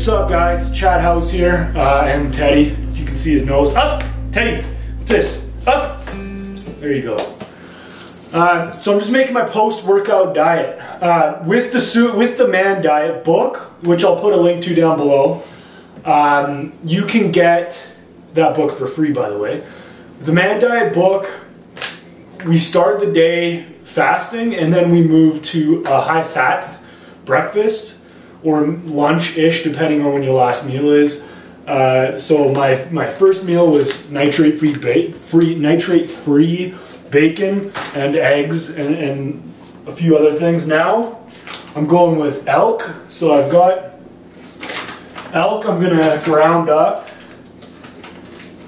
What's up, guys? It's Howse here, and Teddy, if you can see his nose. Up! Teddy! What's this? Up! There you go. So I'm just making my post-workout diet. With the Man Diet book, which I'll put a link to down below, you can get that book for free, by the way. The Man Diet book, we start the day fasting, and then we move to a high-fat breakfast, or lunch-ish, depending on when your last meal is. So my first meal was nitrate-free bacon and eggs and a few other things. Now I'm going with elk. So I've got elk I'm gonna ground up,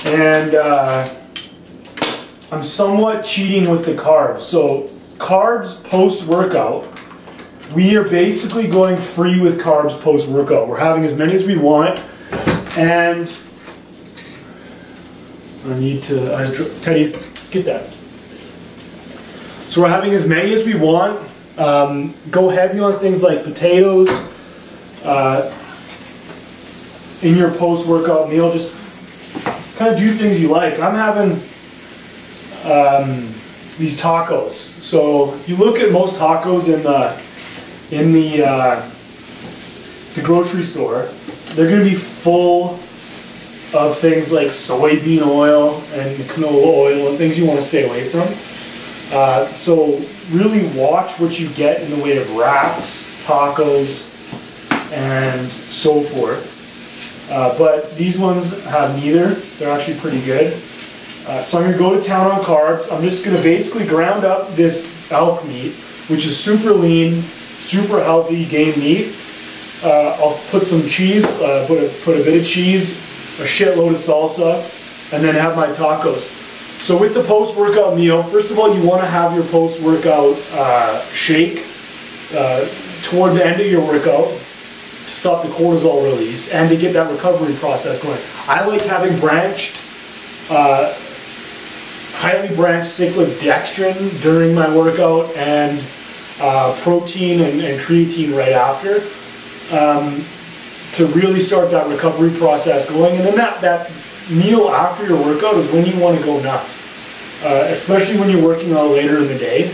and I'm somewhat cheating with the carbs. So carbs post-workout, we are basically going free with carbs post-workout. We're having as many as we want, and Teddy, get that. So we're having as many as we want. Go heavy on things like potatoes in your post-workout meal. Just kind of do things you like. I'm having these tacos. So if you look at most tacos in the grocery store, they're going to be full of things like soybean oil and canola oil and things you want to stay away from. So really watch what you get in the way of wraps, tacos, and so forth. But these ones have neither. They're actually pretty good. So I'm going to go to town on carbs. I'm just going to basically ground up this elk meat, which is super lean, super healthy game meat. I'll put some cheese, put a bit of cheese, a shitload of salsa, and then have my tacos. So with the post-workout meal, first of all, you want to have your post-workout shake toward the end of your workout to stop the cortisol release and to get that recovery process going. I like having highly branched cyclic dextrin during my workout, and protein and creatine right after, to really start that recovery process going. And then that meal after your workout is when you want to go nuts, especially when you're working out later in the day.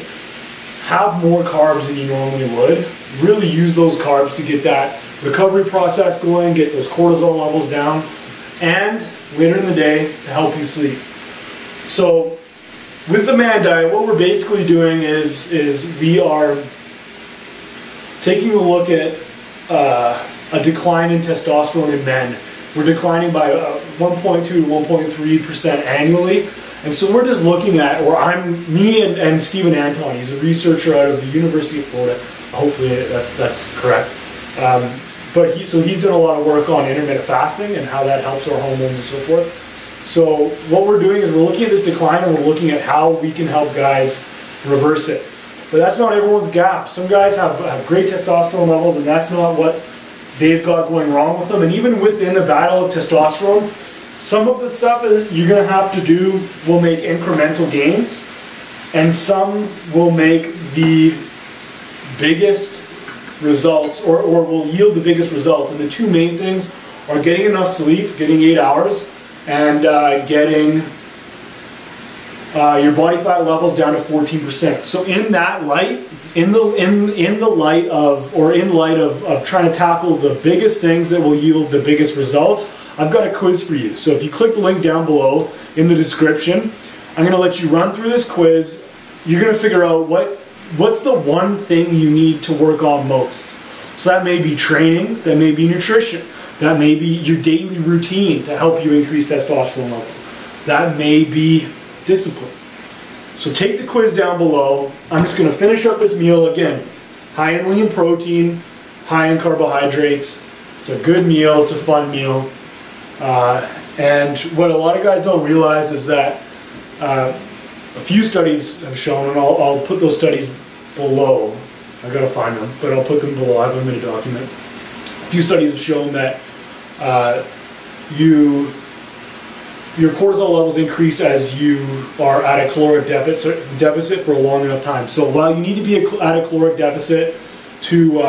Have more carbs than you normally would. Really use those carbs to get that recovery process going, get those cortisol levels down, and later in the day to help you sleep. So with the Man Diet, what we're basically doing is we are taking a look at a decline in testosterone in men. We're declining by 1.2 to 1.3% annually. And so we're just looking at, me and Stephen Anton, he's a researcher out of the University of Florida. Hopefully that's correct. But he's done a lot of work on intermittent fasting and how that helps our hormones and so forth. So what we're doing is we're looking at this decline, and we're looking at how we can help guys reverse it. But that's not everyone's gap. Some guys have great testosterone levels, and that's not what they've got going wrong with them. And even within the battle of testosterone, some of the stuff that you're going to have to do will make incremental gains, and some will make the biggest results, or will yield the biggest results. And the two main things are getting enough sleep, getting 8 hours, and getting your body fat levels down to 14%. So in that light, in light of trying to tackle the biggest things that will yield the biggest results, I've got a quiz for you. So if you click the link down below in the description, I'm going to let you run through this quiz. You're going to figure out what's the one thing you need to work on most. So that may be training, that may be nutrition, that may be your daily routine to help you increase testosterone levels, that may be discipline. So take the quiz down below. I'm just going to finish up this meal again. High in lean protein, high in carbohydrates. It's a good meal, it's a fun meal. And what a lot of guys don't realize is that a few studies have shown, and I'll put those studies below. I've got to find them, but I'll put them below. I have them in a document. A few studies have shown that your cortisol levels increase as you are at a caloric deficit for a long enough time. So while you need to be at a caloric deficit to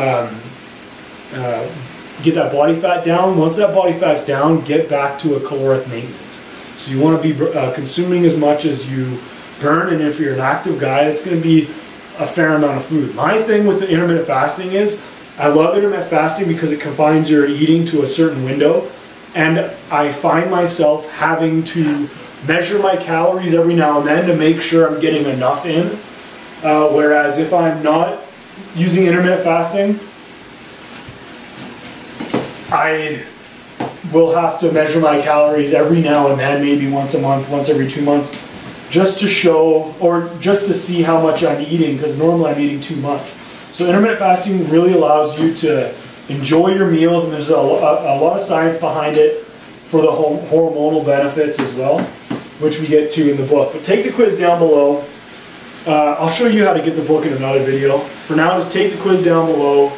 get that body fat down. Once that body fat's down, get back to a caloric maintenance. So you want to be consuming as much as you burn, and if you're an active guy, it's going to be a fair amount of food. My thing with the intermittent fasting is, I love intermittent fasting because it confines your eating to a certain window, and I find myself having to measure my calories every now and then to make sure I'm getting enough in, whereas if I'm not using intermittent fasting, I will have to measure my calories every now and then, maybe once a month, once every 2 months, just to show, or just to see how much I'm eating, because normally I'm eating too much. So intermittent fasting really allows you to enjoy your meals, and there's a lot of science behind it for the hormonal benefits as well, which we get to in the book. But take the quiz down below. I'll show you how to get the book in another video. For now, just take the quiz down below.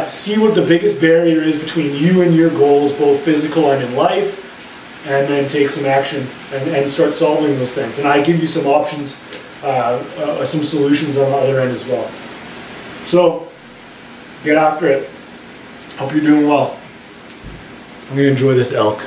See what the biggest barrier is between you and your goals, both physical and in life, and then take some action and start solving those things. And I give you some options, some solutions on the other end as well. So, get after it. Hope you're doing well. I'm going to enjoy this elk.